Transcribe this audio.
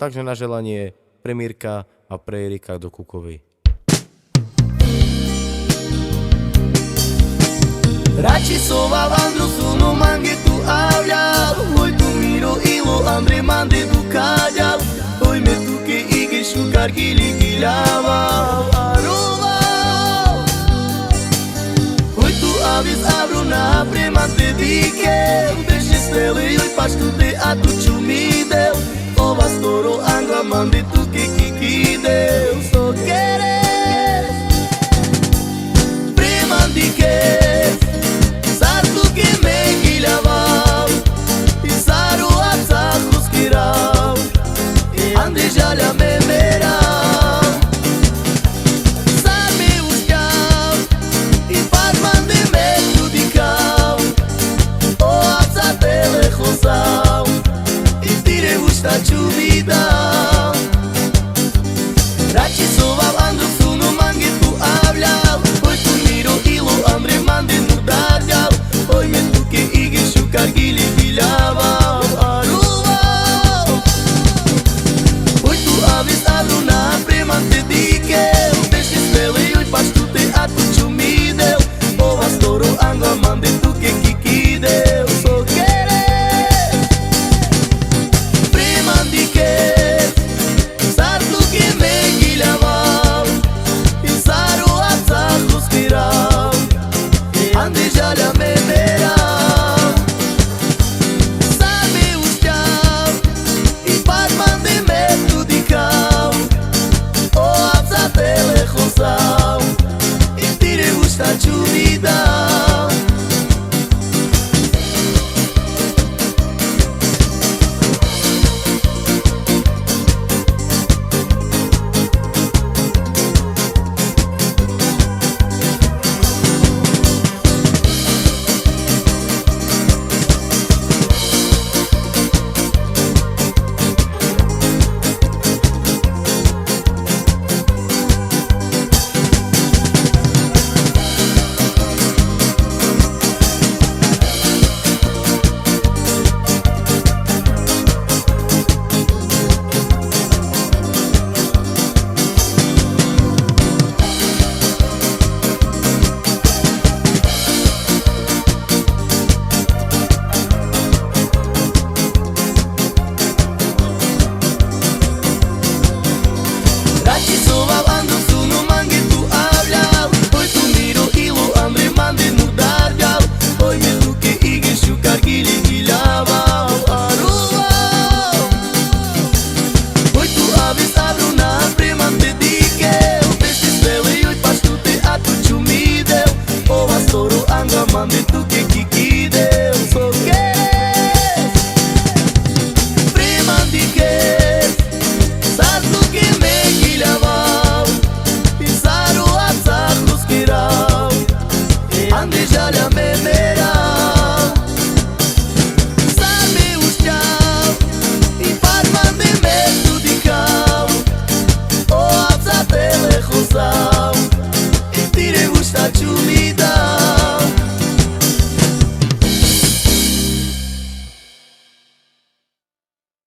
Takže na želanie pre Mirka a pre Erika do Kukovej. Rachi sova Andro suno mange tu habla. Hoy tu miro y lo Andre mande tu calla. Hoy me tu que ige shukar gili gilava aruba. Hoy tu avis abro na premante dike. Deși stele hoy pastu de atu chumide. O bastoro angla mande tu que kikide. So queres premandike. Rachi sova Andro suno mange tu habla. Hoy tu miro y lo Andre mande tu darga. Hoy me tu que ige shukar gili gilava aruba. Hoy tu avis abro na premante dike. Deși stele hoy pastu te atu chumide. O bastoro angla mande tu que kikide. So queres premandike. Mande tu que kikide. So queres premandike. Sartu que me gilavau. Pisaru atzak luskirau. Ande jalea memerau. Sarme ușteau. I parman de mertu dicau. O atzatele hosau. I tire ușta ciumi.